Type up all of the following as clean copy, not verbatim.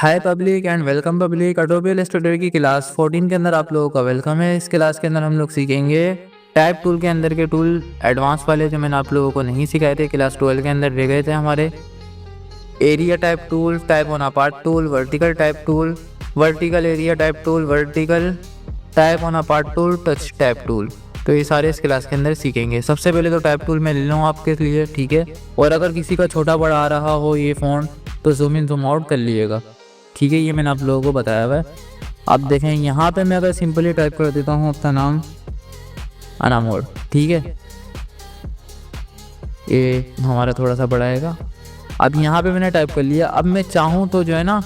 Hi public and welcome public. Adobe Illustrator की class 14 के अंदर आप लोगों का वेलकम है। इस क्लास के अंदर हम लोग सीखेंगे टाइप टूल के अंदर के टूल एडवांस वाले जो मैंने आप लोगों को नहीं सिखाए थे, क्लास 12 के अंदर रह गए थे हमारे। Area type tool, type on apart tool, vertical type tool, vertical area type tool, vertical type on apart tool, touch type tool. तो ये सारे इस क्लास के अंदर सीखेंगे। सबसे पहले तो टाइप टूल मैं ले लूँ आपके लिए, ठीक है। और अगर किसी का छोटा बड़ा आ रहा हो ये फ़ोन तो जूम इन जूम आउट कर लीजिएगा, ठीक है। ये मैंने आप लोगों को बताया हुआ है। अब देखें यहाँ पे मैं अगर सिंपली टाइप कर देता हूँ अपना नाम अनामोल, ठीक है। ये हमारा थोड़ा सा बड़ा आएगा। अब यहाँ पे मैंने टाइप कर लिया। अब मैं चाहूँ तो जो है ना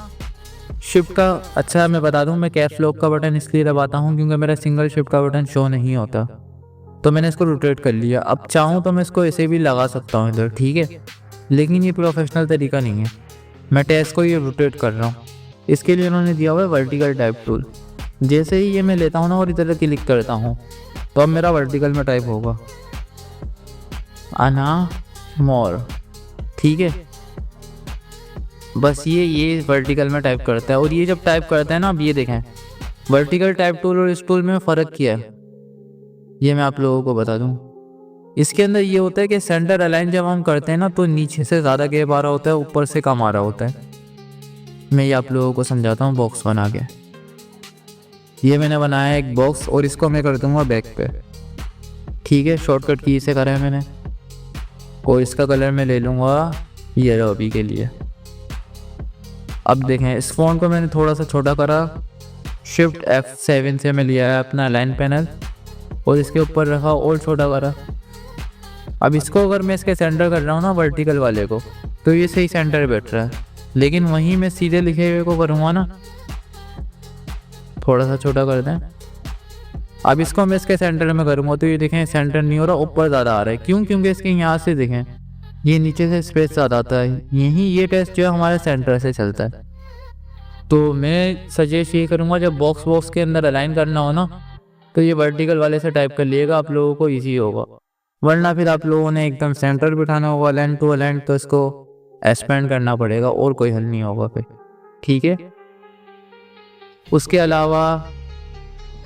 शिफ्ट का, अच्छा मैं बता दूँ, मैं कैप्स लॉक का बटन इसलिए दबाता हूँ क्योंकि मेरा सिंगल शिफ्ट का बटन शो नहीं होता, तो मैंने इसको रोटेट कर लिया। अब चाहूँ तो मैं इसको ऐसे भी लगा सकता हूँ इधर, ठीक है। लेकिन ये प्रोफेशनल तरीका नहीं है, मैं टेस्ट को ये रोटेट कर रहा हूँ। इसके लिए उन्होंने दिया हुआ है वर्टिकल टाइप टूल। जैसे ही ये मैं लेता हूँ ना और इधर क्लिक करता हूँ तो अब मेरा वर्टिकल में टाइप होगा अनामोल, ठीक है। बस ये वर्टिकल में टाइप करता है। और ये जब टाइप करता है ना, अब ये देखें वर्टिकल टाइप टूल और इस टूल में फ़र्क क्या है ये मैं आप लोगों को बता दूँ। इसके अंदर ये होता है कि सेंटर अलाइन जब हम करते हैं ना तो नीचे से ज़्यादा गैप आ रहा होता है, ऊपर से कम आ रहा होता है। मैं ये आप लोगों को समझाता हूँ बॉक्स बना के। ये मैंने बनाया है एक बॉक्स और इसको मैं कर दूँगा बैक पे, ठीक है। शॉर्टकट की से करा है मैंने। और इसका कलर मैं ले लूँगा येलो अभी के लिए। अब देखें इस फ़ॉन्ट को मैंने थोड़ा सा छोटा करा, शिफ्ट F7 से मैं लिया है अपना लाइन पैनल और इसके ऊपर रखा और छोटा करा। अब इसको अगर मैं इसके सेंटर कर रहा हूँ ना वर्टिकल वाले को, तो ये सही सेंटर बैठ रहा है। लेकिन वहीं मैं सीधे लिखे हुए को करूँगा ना, थोड़ा सा छोटा कर दें। अब इसको मैं इसके सेंटर में करूँगा तो ये देखें सेंटर नहीं हो रहा, ऊपर ज़्यादा आ रहा है। क्यों? क्योंकि इसके यहाँ से देखें ये नीचे से स्पेस ज़्यादा आता है। यहीं ये टेस्ट जो है हमारे सेंटर से चलता है। तो मैं सजेस्ट ये करूँगा जब बॉक्स के अंदर अलाइन करना हो ना तो ये वर्टिकल वाले से टाइप कर लिएगा, आप लोगों को ईजी होगा। वरना फिर आप लोगों ने एकदम सेंटर बिठाना होगा अलाइन टू अलाइन, तो इसको एक्सपेंड करना पड़ेगा और कोई हल नहीं होगा फिर, ठीक है। उसके अलावा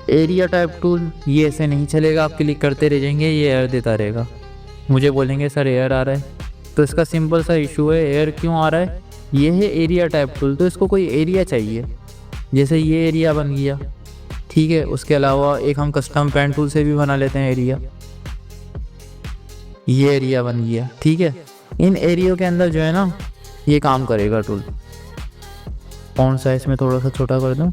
एरिया टाइप टूल ये ऐसे नहीं चलेगा, आप क्लिक करते रह जाएंगे, ये एरर देता रहेगा। मुझे बोलेंगे सर एरर आ रहा है, तो इसका सिंपल सा इशू है। एरर क्यों आ रहा है? ये है एरिया टाइप टूल, तो इसको कोई एरिया चाहिए। जैसे ये एरिया बन गया, ठीक है। उसके अलावा एक हम कस्टम पेन टूल से भी बना लेते हैं एरिया। ये एरिया बन गया, ठीक है। इन एरिया के अंदर जो है ना ये काम करेगा टूल। फॉन्ट साइज में थोड़ा सा छोटा कर दूं।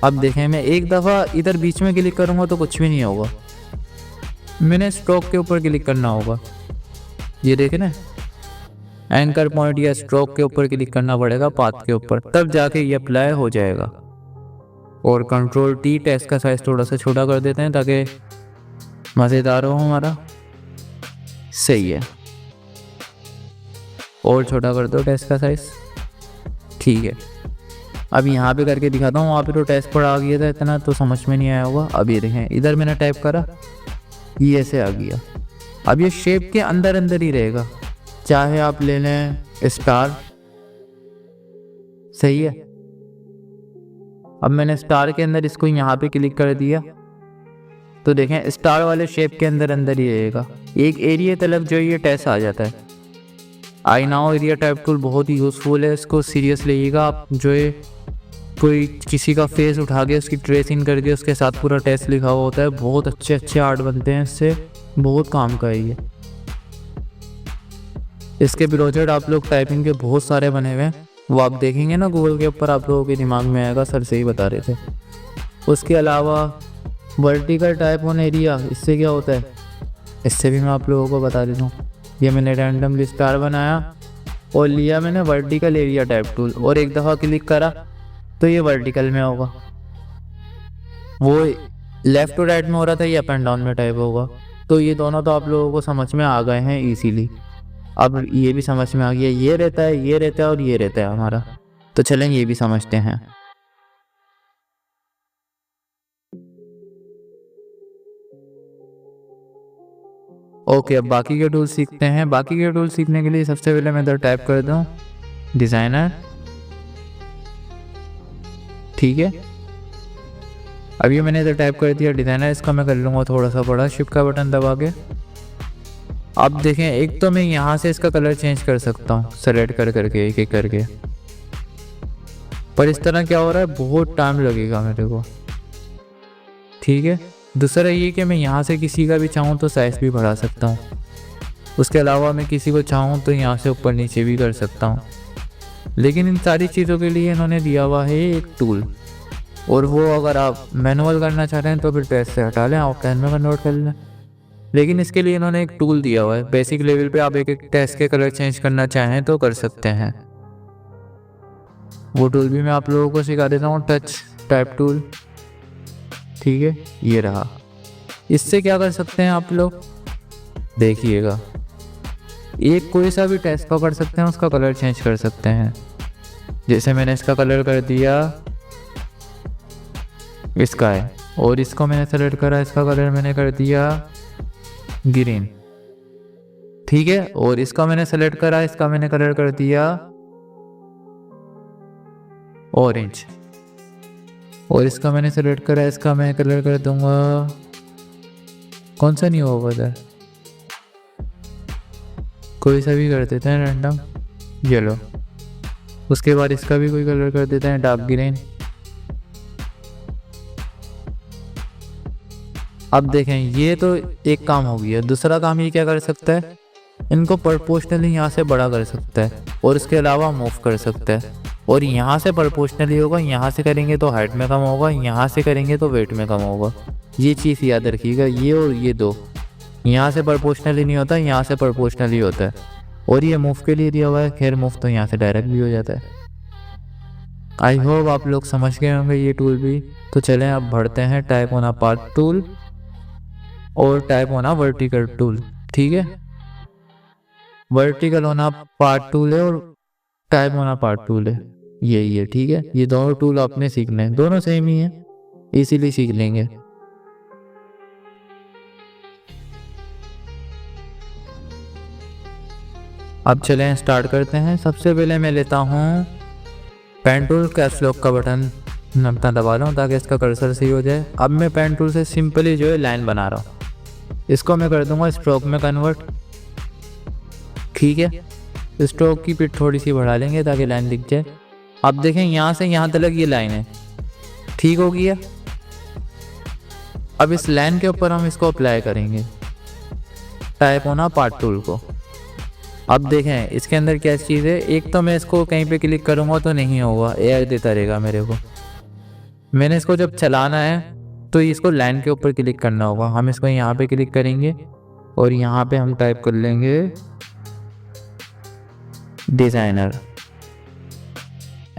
अब देखें मैं एक दफ़ा इधर बीच में क्लिक करूंगा तो कुछ भी नहीं होगा, मैंने स्ट्रोक के ऊपर क्लिक करना होगा। ये देखें ना, एंकर पॉइंट या स्ट्रोक के ऊपर क्लिक करना पड़ेगा, पाथ के ऊपर, तब जाके ये अप्लाई हो जाएगा। और कंट्रोल T, टेक्स्ट का साइज थोड़ा सा छोटा कर देते हैं ताकि मज़ेदार हो हमारा। सही है, और छोटा कर दो टेक्स्ट का साइज, ठीक है। अब यहाँ पे करके दिखाता हूँ। वहाँ पे तो टेक्स्ट पड़ा आ गया था इतना, तो समझ में नहीं आया होगा। अब ये देखें इधर मैंने टाइप करा, ये ऐसे आ गया। अब ये शेप के अंदर अंदर ही रहेगा, चाहे आप ले लें स्टार, सही है। अब मैंने स्टार के अंदर इसको यहाँ पे क्लिक कर दिया तो देखें स्टार वाले शेप के अंदर अंदर ही रहेगा। एक एरिया तलक जो ये टेस्ट आ जाता है। I now area type tool बहुत ही यूज़फुल है, इसको सीरियस लीजिएगा आप। जो है कोई किसी का फेस उठा के उसकी ट्रेस इन करके उसके साथ पूरा टेस्ट लिखा हुआ होता है, बहुत अच्छे अच्छे आर्ट बनते हैं इससे, बहुत काम का है ये। इसके प्रोजेक्ट आप लोग टाइपिंग के बहुत सारे बने हुए हैं, वो आप देखेंगे ना गूगल के ऊपर, आप लोगों के दिमाग में आएगा, सर से ही बता रहे थे। उसके अलावा वर्टिकल टाइप ऑन एरिया, इससे क्या होता है इससे भी मैं आप लोगों को बता देता हूँ। ये मैंने रैंडमली स्टार बनाया और लिया मैंने वर्टिकल एरिया टाइप टूल और एक दफ़ा क्लिक करा तो ये वर्टिकल में होगा। वो लेफ़्ट टू राइट में हो रहा था, ये अप एंड डाउन में टाइप होगा। तो ये दोनों तो आप लोगों को समझ में आ गए हैं इजीली। अब ये भी समझ में आ गया, ये रहता है, ये रहता है और ये रहता है हमारा। तो चलें ये भी समझते हैं। ओके, अब बाकी के टूल सीखते हैं। बाकी के टूल सीखने के लिए सबसे पहले मैं इधर टाइप कर दूँ डिज़ाइनर ठीक है, अभी मैंने इधर टाइप कर दिया डिज़ाइनर, इसका मैं कर लूँगा थोड़ा सा बड़ा, शिफ्ट का बटन दबा के। अब देखें, एक तो मैं यहाँ से इसका कलर चेंज कर सकता हूँ सेलेक्ट कर करके एक एक करके, पर इस तरह क्या हो रहा है, बहुत टाइम लगेगा मेरे को। ठीक है, दूसरा ये कि मैं यहाँ से किसी का भी चाहूँ तो साइज़ भी बढ़ा सकता हूँ। उसके अलावा मैं किसी को चाहूँ तो यहाँ से ऊपर नीचे भी कर सकता हूँ। लेकिन इन सारी चीज़ों के लिए इन्होंने दिया हुआ है एक टूल, और वो अगर आप मैनुअल करना चाहते हैं तो फिर टेस्ट से हटा लें, ऑफलाइन में कन्वर्ट कर लें। लेकिन इसके लिए इन्होंने एक टूल दिया हुआ है, बेसिक लेवल पे आप एक एक टेस्ट के कलर चेंज करना चाहें तो कर सकते हैं। वो टूल भी मैं आप लोगों को सिखा देता हूँ, टच टाइप टूल। ठीक है, ये रहा। इससे क्या कर सकते हैं आप लोग, देखिएगा, एक कोई सा भी टेक्स्ट पकड़ सकते हैं, उसका कलर चेंज कर सकते हैं। जैसे मैंने इसका कलर कर दिया इसका है, और इसको मैंने सेलेक्ट करा, इसका कलर मैंने कर दिया ग्रीन। ठीक है, और इसका मैंने सेलेक्ट करा, इसका मैंने कलर कर दिया ऑरेंज, और इसका मैंने सेलेक्ट करा, इसका मैं कलर कर दूंगा, कौन सा नहीं होगा उधर, कोई सा भी कर देते हैं रैंडम, येलो। उसके बाद इसका भी कोई कलर कर देते हैं डार्क ग्रीन। अब देखें, ये तो एक काम हो गया। दूसरा काम ये क्या कर सकता है, इनको प्रोपोर्शनली यहाँ से बड़ा कर सकता है, और इसके अलावा मूव कर सकता है। और यहाँ से प्रोपोर्शनली होगा, यहाँ से करेंगे तो हाइट में कम होगा, यहाँ से करेंगे तो वेट में कम होगा। ये चीज़ याद रखिएगा, ये और ये दो, यहाँ से प्रोपोर्शनली नहीं होता, यहाँ से प्रोपोर्शनली होता है। और ये मूव के लिए दिया हुआ है, खैर मूव तो यहाँ से डायरेक्ट भी हो जाता है। आई होप आप लोग समझ गए होंगे ये टूल भी। तो चलें अब बढ़ते हैं type on a path tool और type on a vertical tool. ठीक है, vertical on a path tool है और type on a path tool है, यही है। ठीक है, ये दोनों टूल आपने सीखने हैं, दोनों सेम ही है, इसीलिए सीख लेंगे। अब चलें स्टार्ट करते हैं। सबसे पहले मैं लेता हूँ पेन टूल, कैप्स लॉक का बटन अपना दबा रहा हूँ ताकि इसका कर्सर सही हो जाए। अब मैं पेन टूल से सिंपली जो है लाइन बना रहा हूँ, इसको मैं कर दूंगा स्ट्रोक में कन्वर्ट। ठीक है, स्ट्रोक की पिच थोड़ी सी बढ़ा लेंगे ताकि लाइन दिख जाए। अब देखें, यहाँ से यहाँ तक ये लाइन है, ठीक हो गया। अब इस लाइन के ऊपर हम इसको अप्लाई करेंगे type on a path tool को। अब देखें इसके अंदर क्या चीज़ है, एक तो मैं इसको कहीं पे क्लिक करूँगा तो नहीं होगा, एयर देता रहेगा मेरे को। मैंने इसको जब चलाना है तो इसको लाइन के ऊपर क्लिक करना होगा। हम इसको यहाँ पे क्लिक करेंगे और यहाँ पे हम टाइप कर लेंगे डिज़ाइनर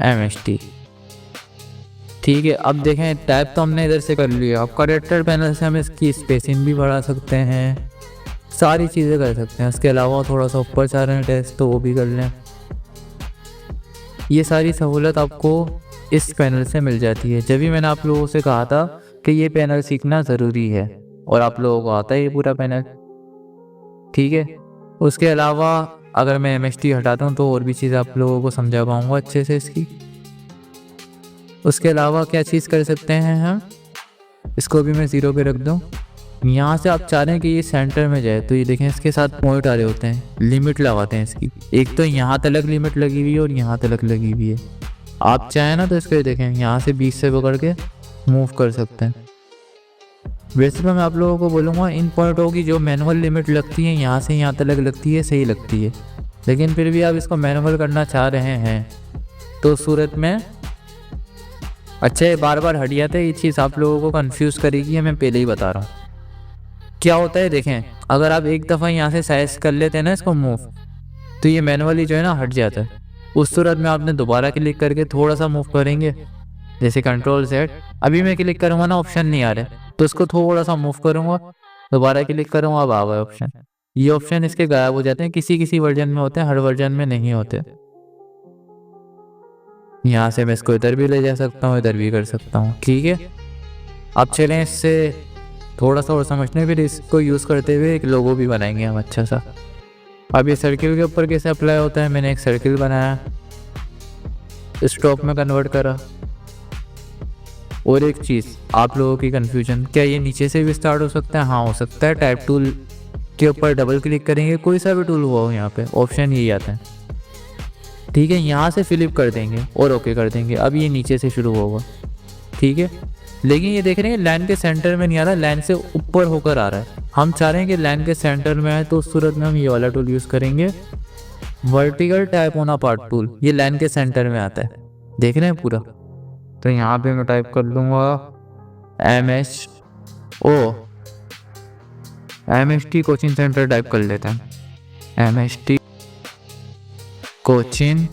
MST। ठीक है, अब देखें टाइप तो हमने इधर से कर लिया। अब करेक्टर पैनल से हम इसकी स्पेसिंग भी बढ़ा सकते हैं, सारी चीज़ें कर सकते हैं। इसके अलावा थोड़ा सा ऊपर चाह रहे हैं टेक्स्ट तो वो भी कर लें। ये सारी सहूलत आपको इस पैनल से मिल जाती है। जब भी मैंने आप लोगों से कहा था कि ये पैनल सीखना ज़रूरी है, और आप लोगों को आता है ये पूरा पैनल। ठीक है, उसके अलावा अगर मैं MST हटाता हूँ तो और भी चीज़ आप लोगों को समझा पाऊँगा अच्छे से इसकी। उसके अलावा क्या चीज़ कर सकते हैं हम, इसको भी मैं 0 पे रख दूँ। यहाँ से आप चाह रहे हैं कि ये सेंटर में जाए तो ये देखें इसके साथ पॉइंट आ रहे होते हैं, लिमिट लगाते हैं इसकी। एक तो यहाँ तक लिमिट लगी हुई है और यहाँ तक लगी हुई है। आप चाहें ना तो इसको देखें यहाँ से 20 से पकड़ के मूव कर सकते हैं। वैसे तो मैं आप लोगों को बोलूँगा इन पॉइंटों की जो मैनुअल लिमिट लगती है यहाँ से यहाँ तक लगती है, सही लगती है। लेकिन फिर भी आप इसको मैनुअल करना चाह रहे हैं तो सूरत में अच्छा बार बार हट जाता है। ये चीज़ आप लोगों को कंफ्यूज करेगी, मैं पहले ही बता रहा हूँ। क्या होता है देखें, अगर आप एक दफ़ा यहाँ से साइज कर लेते हैं ना इसको मूव, तो ये मैनुअली जो है ना हट जाता है। उस सूरत में आपने दोबारा क्लिक करके थोड़ा सा मूव करेंगे, जैसे Ctrl+Z। अभी मैं क्लिक करूँगा ना ऑप्शन नहीं आ रहा तो इसको थोड़ा सा मूव करूँगा, दोबारा क्लिक करूँगा, अब आ गया ऑप्शन। ये ऑप्शन इसके गायब हो जाते हैं, किसी किसी वर्जन में होते हैं, हर वर्जन में नहीं होते। यहाँ से मैं इसको इधर भी ले जा सकता हूँ, इधर भी कर सकता हूँ। ठीक है, अब चलें इससे थोड़ा सा और समझने, फिर इसको यूज़ करते हुए एक लोगो भी बनाएंगे हम अच्छा सा। अब ये सर्किल के ऊपर कैसे अप्लाई होता है, मैंने एक सर्किल बनाया, स्ट्रोक में कन्वर्ट करा, और एक चीज़ आप लोगों की कन्फ्यूजन, क्या ये नीचे से भी स्टार्ट हो सकता है? हाँ हो सकता है। टाइप टूल के ऊपर डबल क्लिक करेंगे, कोई सा भी टूल हुआ हो यहाँ पे ऑप्शन यही आता है, ठीक है। यहाँ से फ्लिप कर देंगे और ओके कर देंगे। अब ये नीचे से शुरू होगा, ठीक है। लेकिन ये देख रहे हैं लाइन के सेंटर में नहीं आ रहा, लाइन से ऊपर होकर आ रहा है। हम चाह रहे हैं कि लाइन के सेंटर में आए, तो उस सूरत में हम ये वाला टूल यूज़ करेंगे, vertical type on a part tool. ये लाइन के सेंटर में आता है, देख रहे हैं पूरा। तो यहाँ पे मैं टाइप कर लूँगा MST कोचिंग सेंटर टाइप कर लेते हैं। MST coaching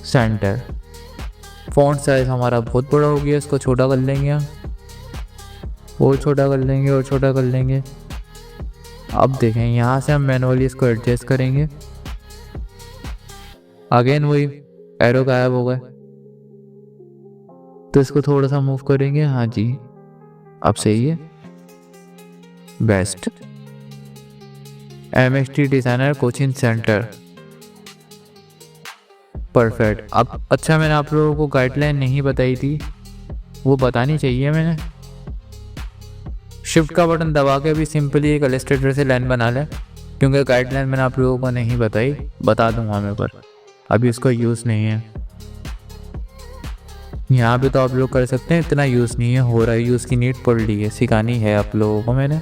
centre. Font size हमारा बहुत बड़ा हो गया, इसको छोटा कर लेंगे हम, और छोटा कर लेंगे और छोटा कर लेंगे। अब देखें यहाँ से हम मैनुअली इसको एडजस्ट करेंगे। अगेन वही एरो गायब हो गए, तो इसको थोड़ा सा मूव करेंगे। हाँ जी अब सही है, best. MST designer coaching centre, perfect. अब अच्छा, मैंने आप लोगों को गाइडलाइन नहीं बताई थी, वो बतानी चाहिए मैंने। शिफ्ट का बटन दबा के भी सिंपली एक इलस्ट्रेटर से लाइन बना लें, क्योंकि गाइडलाइन मैंने आप लोगों को नहीं बताई, बता दूंगा मैं, पर अभी इसका यूज़ नहीं है। यहाँ पे तो आप लोग कर सकते हैं, इतना यूज़ नहीं है, हो रहा है यूज़ की नीड पड़ रही है, सिखानी है आप लोगों को मैंने।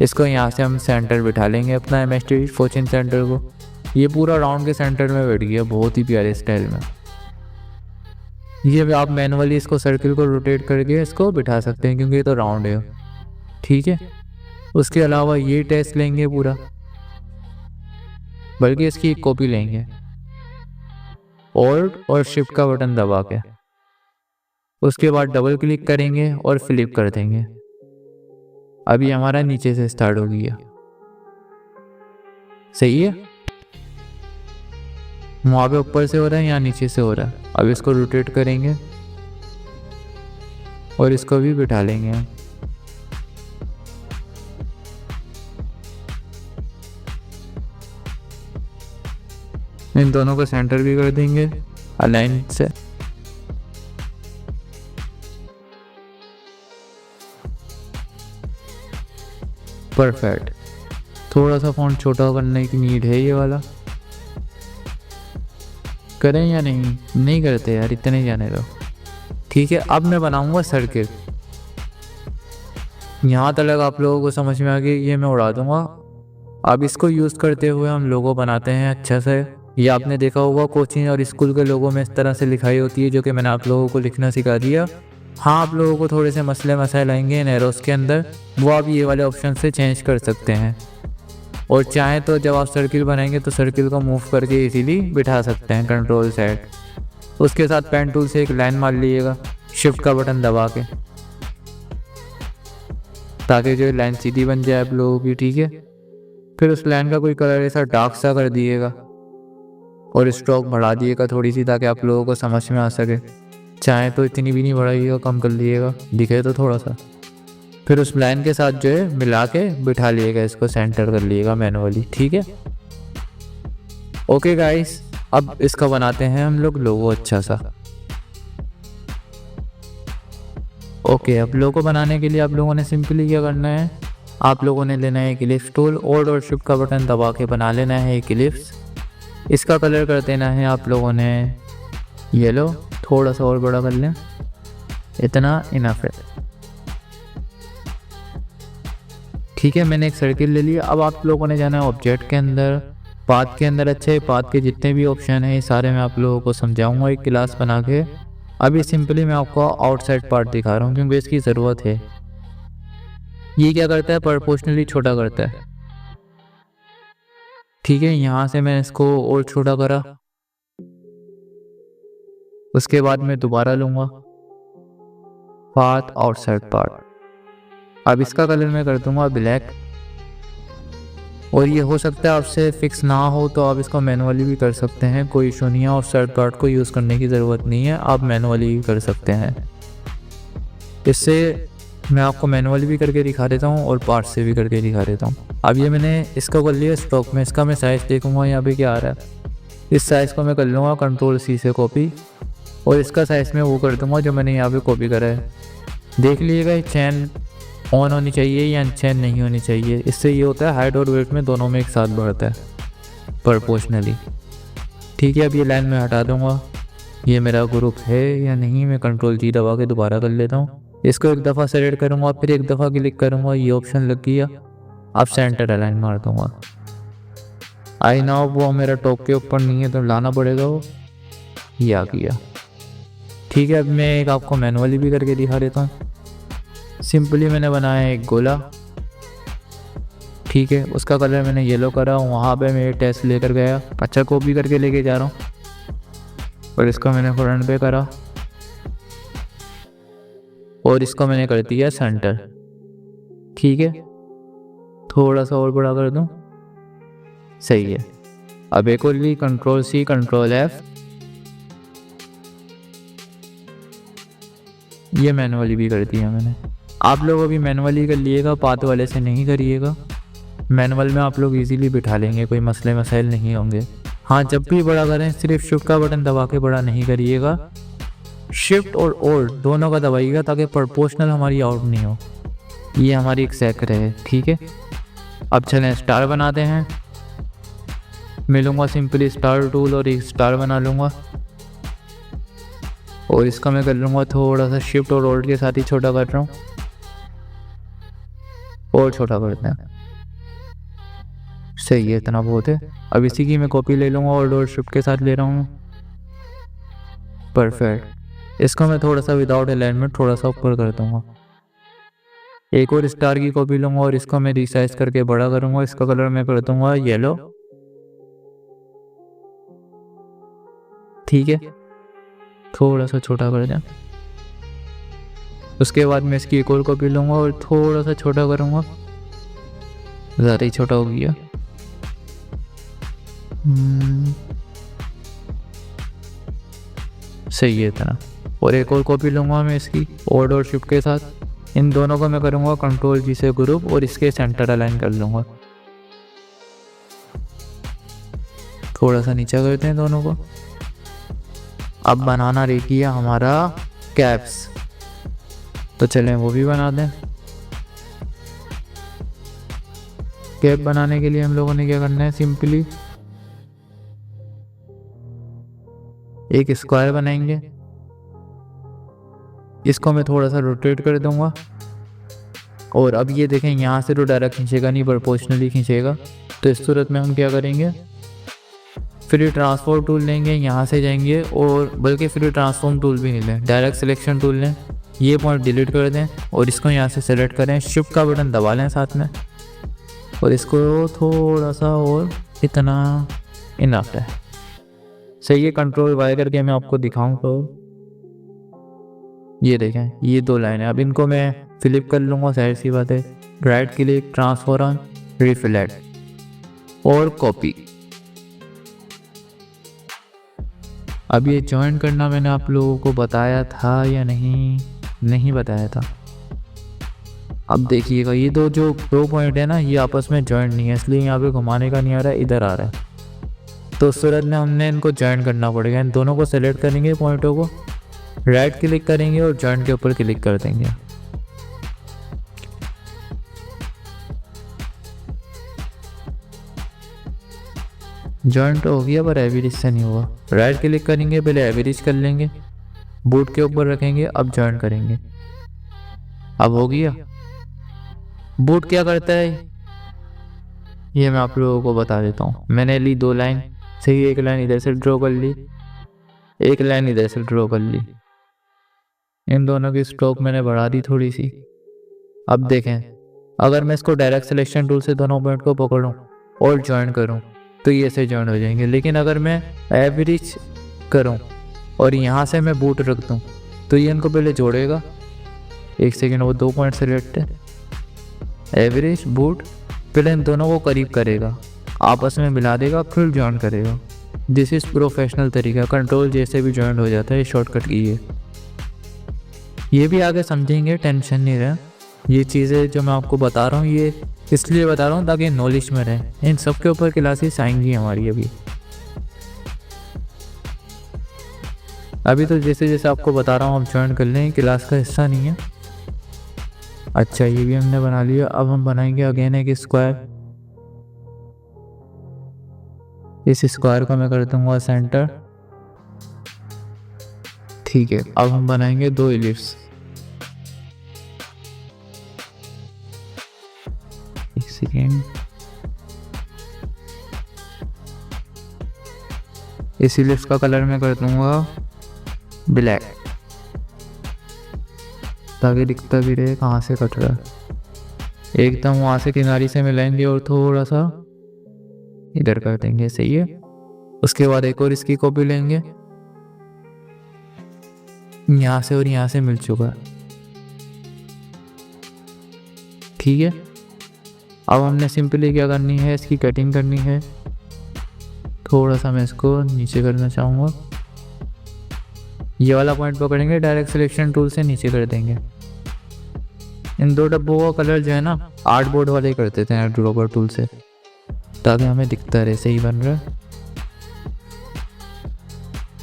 इसको यहाँ से हम सेंटर बिठा लेंगे अपना MST कोचिंग सेंटर को। ये पूरा राउंड के सेंटर में बैठ गया, बहुत ही प्यारे स्टाइल में। ये आप मैनुअली इसको सर्किल को रोटेट करके इसको बिठा सकते हैं, क्योंकि ये तो राउंड है, ठीक है। उसके अलावा ये टेस्ट लेंगे पूरा, बल्कि इसकी एक कॉपी लेंगे, और शिफ्ट का बटन दबा के उसके बाद डबल क्लिक करेंगे और फ्लिप कर देंगे। अभी हमारा नीचे से स्टार्ट हो गया, सही है। वहाँ पे ऊपर से हो रहा है, यहाँ नीचे से हो रहा है। अब इसको रोटेट करेंगे और इसको भी बिठा लेंगे। इन दोनों को सेंटर भी कर देंगे अलाइन से। परफेक्ट। थोड़ा सा फॉन्ट छोटा करने की नीड है, ये वाला करें या नहीं करते यार, इतने ही जाने दो, ठीक है। अब मैं बनाऊंगा सर्किल। यहाँ तक आप लोगों को समझ में आ गई, ये मैं उड़ा दूंगा। अब इसको यूज़ करते हुए हम लोगो बनाते हैं अच्छा से। ये आपने देखा होगा कोचिंग और स्कूल के लोगों में इस तरह से लिखाई होती है, जो कि मैंने आप लोगों को लिखना सिखा दिया। हाँ, आप लोगों को थोड़े से मसले मसाइल आएंगे इन एरोस के अंदर, वो आप ये वाले ऑप्शन से चेंज कर सकते हैं। और चाहें तो जब आप सर्किल बनाएंगे तो सर्किल को मूव करके इजीली बिठा सकते हैं कंट्रोल सेट। उसके साथ पेन टूल से एक लाइन मार लीजिएगा शिफ्ट का बटन दबा के, ताकि जो लाइन सीधी बन जाए आप लोगों की, ठीक है। फिर उस लाइन का कोई कलर ऐसा डार्क सा कर दिएगा और स्ट्रोक बढ़ा दिएगा थोड़ी सी, ताकि आप लोगों को समझ में आ सके। चाहे तो इतनी भी नहीं बढ़ाइएगा, कम कर लीजिएगा, दिखे तो थोड़ा सा। फिर उस लाइन के साथ जो है मिला के बिठा लिएगा, इसको सेंटर कर लिएगा मैनुअली, ठीक है। ओके गाइस, अब इसका बनाते हैं हम लोग लोगो अच्छा सा। ओके, अब लोगो बनाने के लिए आप लोगों ने सिंपली क्या करना है, आप लोगों ने लेना है एक इलिप्स टूल, ओल्ड और शिफ्ट का बटन दबा के बना लेना है एक इलिप्स। इसका कलर कर देना है आप लोगों ने येलो, थोड़ा सा और बड़ा कर लें, इतना इनफ है, ठीक है। मैंने एक सर्किल ले लिया। अब आप लोगों ने जाना है ऑब्जेक्ट के अंदर, पाथ के अंदर। अच्छे पाथ के जितने भी ऑप्शन हैं ये सारे मैं आप लोगों को समझाऊंगा एक क्लास बना के। अभी सिंपली मैं आपको आउटसाइड पार्ट दिखा रहा हूँ, क्योंकि इसकी ज़रूरत है। ये क्या करता है, प्रोपोर्शनली छोटा करता है, ठीक है। यहाँ से मैं इसको और छोटा करा, उसके बाद मैं दोबारा लूँगा पाथ आउटसाइड पार्ट। अब इसका कलर मैं कर दूंगा ब्लैक, और ये हो सकता है आपसे फिक्स ना हो तो आप इसको मैनुअली भी कर सकते हैं, कोई इशू नहीं है। आउटसाइड पार्ट को यूज़ करने की ज़रूरत नहीं है, आप मैनुअली भी कर सकते हैं। इससे मैं आपको मैनुअली भी करके दिखा देता हूँ और पार्ट से भी करके दिखा देता हूँ। अब ये मैंने इसका कर लिया स्टॉक में। इसका मैं साइज़ देखूँगा यहाँ पे क्या आ रहा है। इस साइज़ को मैं कर लूँगा कंट्रोल C से कॉपी, और इसका साइज में वो कर दूंगा जो मैंने यहाँ पे कॉपी करा है। देख लीजिएगा चेन ऑन होनी चाहिए या चेन नहीं होनी चाहिए। इससे ये होता है हाइट और वेट में दोनों में एक साथ बढ़ता है प्रोपोर्शनली। ठीक है, अब ये लाइन में हटा दूंगा। ये मेरा ग्रुप है या नहीं, मैं कंट्रोल जी दबा के दोबारा कर लेता हूँ। इसको एक दफ़ा सेलेक्ट करूँगा, फिर एक दफ़ा क्लिक करूँगा, ये ऑप्शन लग गया। अब सेंटर अलाइन मार दूँगा। आई नाउ वो मेरा टॉप के ऊपर नहीं है तो लाना पड़ेगा वो, ये आ गया। ठीक है, अब मैं एक आपको मैनुअली भी करके दिखा देता हूँ। सिंपली मैंने बनाया एक गोला, ठीक है, उसका कलर मैंने येलो करा। वहाँ पे मैं टेस्ट लेकर गया, अच्छा कॉपी करके लेके जा रहा हूँ। और इसको मैंने फ्रंट पे करा और इसको मैंने कर दिया सेंटर। ठीक है, थोड़ा सा और बड़ा कर दूँ, सही है। अब एक और भी कंट्रोल सी कंट्रोल एफ, ये मैनुअली भी कर दिया मैंने। आप लोग अभी मैनुअली कर लिएगा, पाथ वाले से नहीं करिएगा। मैनुअल में आप लोग इजीली बिठा लेंगे, कोई मसले मसाइल नहीं होंगे। हाँ, जब भी बड़ा करें सिर्फ शिफ्ट का बटन दबा के बड़ा नहीं करिएगा, शिफ्ट और ओल्ड दोनों का दबाइएगा ताकि प्रोपोर्शनल हमारी आउट नहीं हो। ये हमारी एक सेक रहे। ठीक है, अब चलें स्टार बनाते हैं। मिलूँगा सिंपली स्टार टूल और एक स्टार बना लूँगा। और इसका मैं कर लूँगा थोड़ा सा शिफ्ट और ओल्ड के साथ ही छोटा कर रहा हूँ, और छोटा करते हैं, सही है, इतना बहुत है। अब इसी की मैं कॉपी ले लूँगा और शिफ्ट के साथ ले रहा हूँ, परफेक्ट। इसको मैं थोड़ा सा विदाउट अलाइनमेंट थोड़ा सा ऊपर कर दूँगा। एक और स्टार की कॉपी लूँगा और इसको मैं रिसाइज करके बड़ा करूँगा। इसका कलर मैं कर दूँगा येलो। ठीक है, थोड़ा सा छोटा कर दें। उसके बाद मैं इसकी एक और कॉपी लूँगा और थोड़ा सा छोटा करूँगा, ज़्यादा ही छोटा हो गया। सही है इतना। और एक और कॉपी लूँगा मैं इसकी ऑर्डर और शिफ्ट के साथ। इन दोनों को मैं करूँगा कंट्रोल जी से ग्रुप और इसके सेंटर अलाइन कर लूँगा। थोड़ा सा नीचे करते हैं दोनों को। अब बनाना रह गया हमारा कैप्स, तो चलें वो भी बना दें। कैप बनाने के लिए हम लोगों ने क्या करना है, सिंपली एक स्क्वायर बनाएंगे। इसको मैं थोड़ा सा रोटेट कर दूंगा। और अब ये देखें, यहाँ से तो डायरेक्ट खींचेगा नहीं, प्रोपोर्शनली खींचेगा। तो इस सूरत में हम क्या करेंगे, फ्री ट्रांसफॉर्म टूल लेंगे, यहाँ से जाएंगे, और बल्कि फ्री ट्रांसफॉर्म टूल भी नहीं लें, डायरेक्ट सिलेक्शन टूल लें। ये पॉइंट डिलीट कर दें और इसको यहाँ से सेलेक्ट करें, शिफ्ट का बटन दबा लें साथ में, और इसको थोड़ा सा और इतना इनफ है, सही है। कंट्रोल वाई करके मैं आपको दिखाऊं तो ये देखें, ये दो लाइन है। अब इनको मैं फ्लिप कर लूँगा, जाहिर सी बात है। राइट क्लिक, ट्रांसफॉर्म, रिफ्लेक्ट और कॉपी। अब ये ज्वाइन करना मैंने आप लोगों को बताया था या नहीं बताया था। अब देखिएगा, ये दो पॉइंट है ना, ये आपस में ज्वाइन नहीं है, इसलिए यहाँ पे घुमाने का नहीं आ रहा है, इधर आ रहा है। तो उस सूरत में हमने इनको ज्वाइन करना पड़ेगा। इन दोनों को सेलेक्ट करेंगे, पॉइंटों को राइट क्लिक करेंगे और ज्वाइन के ऊपर क्लिक कर देंगे। जॉइंट हो गया पर एवरेज से नहीं हुआ। राइट क्लिक करेंगे, पहले एवरेज कर लेंगे, बूट के ऊपर रखेंगे, अब जॉइंट करेंगे। अब हो गया। बूट क्या करता है ये मैं आप लोगों को बता देता हूँ। मैंने ली दो लाइन, सही, एक लाइन इधर से ड्रॉ कर ली, एक लाइन इधर से ड्रॉ कर ली। इन दोनों की स्ट्रोक मैंने बढ़ा दी थोड़ी सी। अब देखें, अगर मैं इसको डायरेक्ट सिलेक्शन टूल से दोनों पॉइंट को पकड़ूं और ज्वाइन करूं तो ये ऐसे ज्वाइन हो जाएंगे। लेकिन अगर मैं एवरेज करूं और यहाँ से मैं बूट रख दूं तो ये इनको पहले जोड़ेगा। एक सेकेंड, वो दो पॉइंट सेलेक्ट है, एवरेज बूट, पहले इन दोनों को करीब करेगा, आपस में मिला देगा, फिर ज्वाइन करेगा। दिस इज़ प्रोफेशनल तरीका। कंट्रोल जैसे भी ज्वाइन हो जाता है, शॉर्टकट की है। ये भी आगे समझेंगे, टेंशन नहीं रहे। ये चीज़ें जो मैं आपको बता रहा हूँ ये इसलिए बता रहा हूँ ताकि नॉलेज में रहे। इन सब के ऊपर क्लासेस आएंगी हमारी अभी। अभी तो जैसे जैसे आपको बता रहा हूँ आप ज्वाइन कर लें, क्लास का हिस्सा नहीं है। अच्छा ये भी हमने बना लिया। अब हम बनाएंगे अगेन एक स्क्वायर। इस स्क्वायर को मैं कर दूंगा सेंटर। ठीक है, अब हम बनाएंगे 2 इलिप्स। एक सेकेंड, इस इलिप्स का कलर मैं कर दूंगा ब्लैक, ताकि दिखता भी रहे कहाँ से कट रहा है। एकदम वहाँ से किनारी से मिलाएंगे और थोड़ा सा इधर कर देंगे, सही है। उसके बाद एक और इसकी कॉपी लेंगे, यहाँ से और यहाँ से मिल चुका है, ठीक है। अब हमने सिंपली क्या करनी है, इसकी कटिंग करनी है। थोड़ा सा मैं इसको नीचे करना चाहूँगा, ये वाला पॉइंट पकड़ेंगे, डायरेक्ट सिलेक्शन टूल से नीचे कर देंगे। इन 2 डब्बों का कलर जो है ना आर्ट बोर्ड वाले ही कर देते हैं ड्रॉपर टूल से, ताकि हमें दिखता रहे सही बन रहा है।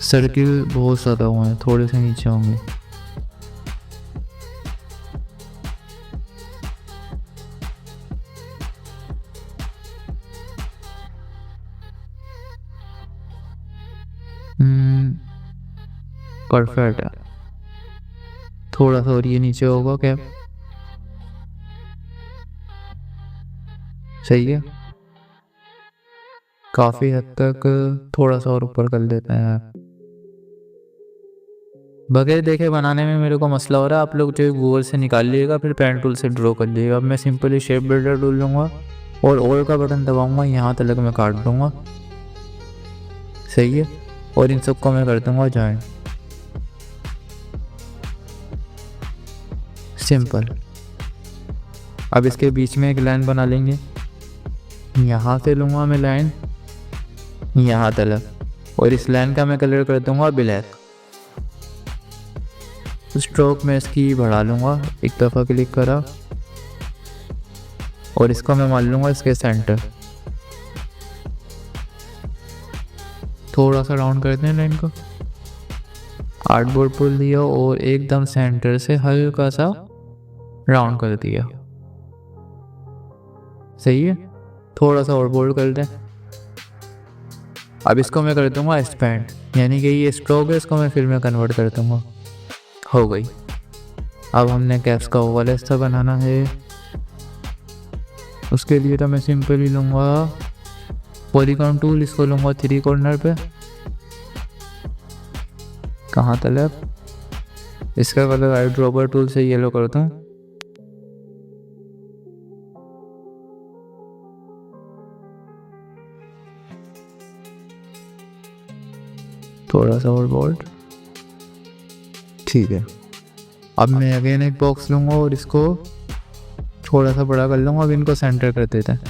सर्किल बहुत ज़्यादा हुए हैं, थोड़े से नीचे होंगे। परफेक्ट है। थोड़ा सा और ये नीचे होगा क्या, सही है। काफ़ी हद तक थोड़ा सा और ऊपर कर देते हैं। बगैर देखे बनाने में मेरे को मसला हो रहा है, आप लोग जो गूगल से निकाल लीजिएगा, फिर पेन टूल से ड्रॉ कर लीजिएगा। अब मैं सिंपली शेप बिल्डर टूल लूँगा और ऑल का बटन दबाऊंगा, यहाँ तक मैं काट दूँगा, सही है। और इन सबको मैं कर दूँगा जॉइन, सिंपल। अब इसके बीच में एक लाइन बना लेंगे, यहाँ से लूँगा मैं लाइन यहाँ तक, और इस लाइन का मैं कलर कर दूँगा ब्लैक। स्ट्रोक में इसकी बढ़ा लूँगा, एक दफ़ा क्लिक करा, और इसको मैं मान लूँगा इसके सेंटर। थोड़ा सा राउंड करते हैं लाइन को, आर्ट बोर्ड पुल दिया और एकदम सेंटर से हल्का सा राउंड कर दिया, सही है। थोड़ा सा और बोल्ड कर दें। अब इसको मैं कर दूंगा एक्सपेंड, यानी कि ये स्ट्रोक है, इसको मैं फिर में कन्वर्ट कर दूंगा, हो गई। अब हमने कैप्स का ओवल हिस्सा बनाना है, उसके लिए तो मैं सिंपल ही लूँगा पॉलीगॉन टूल, इसको लूँगा 3 कॉर्नर पे, कहाँ तक, इसका कलर आई ड्रॉपर टूल से येलो कर दूँ। थोड़ा सा और बोल्ड, ठीक है। अब मैं अगेन एक बॉक्स लूँगा और इसको थोड़ा सा बड़ा कर लूँगा। अब इनको सेंटर कर देते हैं,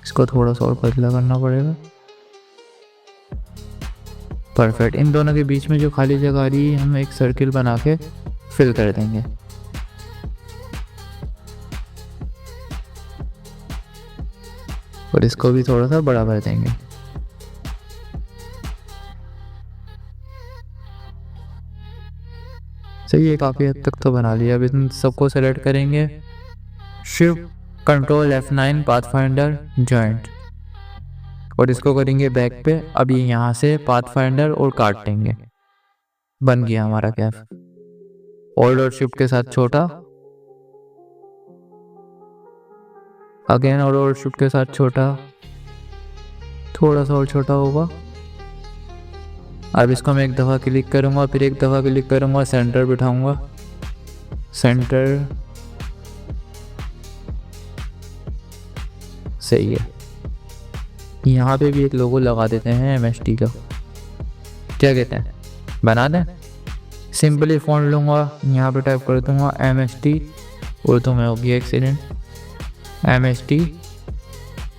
इसको थोड़ा सा और पतला करना पड़ेगा, परफेक्ट। इन दोनों के बीच में जो खाली जगह आ रही है हम एक सर्किल बना के फिल कर देंगे। और इसको भी थोड़ा सा बड़ा कर देंगे, सही है। काफ़ी हद तक तो बना लिया। अब इन सबको सेलेक्ट करेंगे, shift control F9 pathfinder joint, और इसको करेंगे बैक पे। अब ये यहाँ से पाथफाइंडर और काट देंगे, बन गया हमारा कैफ। ऑल्ट और शिफ्ट के साथ छोटा, अगेन और शिफ्ट के साथ छोटा, थोड़ा सा और छोटा होगा। अब इसको मैं एक दफ़ा क्लिक करूँगा, फिर एक दफ़ा क्लिक करूँगा, सेंटर बिठाऊँगा, सेंटर, सही है। यहाँ पे भी एक लोगो लगा देते हैं MST का, क्या कहते हैं, बना दें। सिंपली फ़ॉन्ट लूँगा, यहाँ पे टाइप कर दूँगा MST, उर्दू में होगी एक्सीडेंट MST,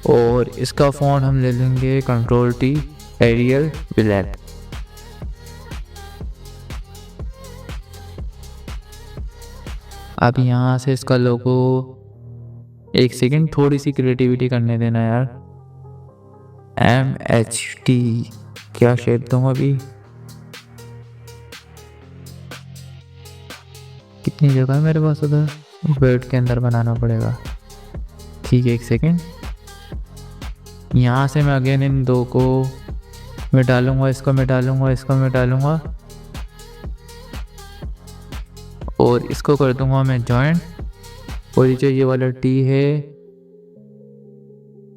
और इसका फ़ॉन्ट हम ले लेंगे Ctrl+T एरियल ब्लैक। अब यहाँ से इसका लोगो एक सेकंड, थोड़ी सी क्रिएटिविटी करने देना यार। MHT क्या शेप दूँ अभी? कितनी जगह है मेरे पास उधर? बेड के अंदर बनाना पड़ेगा। ठीक है, एक सेकंड। यहाँ से मैं अगेन इन दो को मिटा लूँगा, इसको मिटा लूँगा, इसको मिटा लूँगा और इसको कर दूँगा मैं जॉइंट। और ये जो ये वाला टी है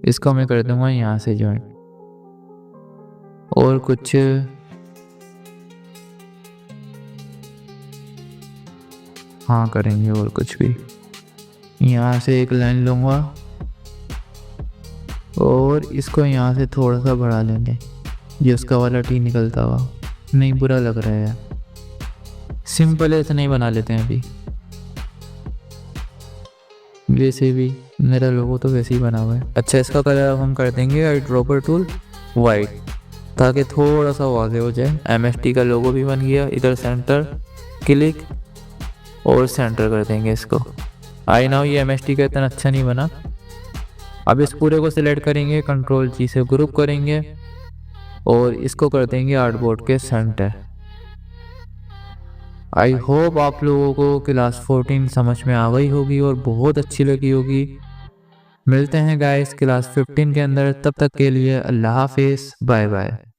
इसको मैं कर दूँगा यहाँ से जॉइंट। और कुछ हाँ करेंगे, और कुछ भी। यहाँ से एक लाइन लूँगा और इसको यहाँ से थोड़ा सा बढ़ा लेंगे, ये उसका वाला टी निकलता हुआ। नहीं, बुरा लग रहा है यार, सिंपल ऐसे नहीं बना लेते हैं अभी। वैसे भी मेरा लोगो तो वैसे ही बना हुआ है। अच्छा, इसका कलर अब हम कर देंगे आईड्रॉपर टूल वाइट, ताकि थोड़ा सा वाज़ेह हो जाए। MHT का लोगो भी बन गया। इधर सेंटर क्लिक और सेंटर कर देंगे इसको। आई नाउ ये MHT का इतना अच्छा नहीं बना। अब इस पूरे को सिलेक्ट करेंगे, Ctrl+G से ग्रुप करेंगे और इसको कर देंगे आर्टबोर्ड के सेंटर। आई होप आप लोगों को क्लास 14 समझ में आ गई होगी और बहुत अच्छी लगी होगी। मिलते हैं गाइस क्लास 15 के अंदर, तब तक के लिए अल्लाह हाफिज़, बाय बाय।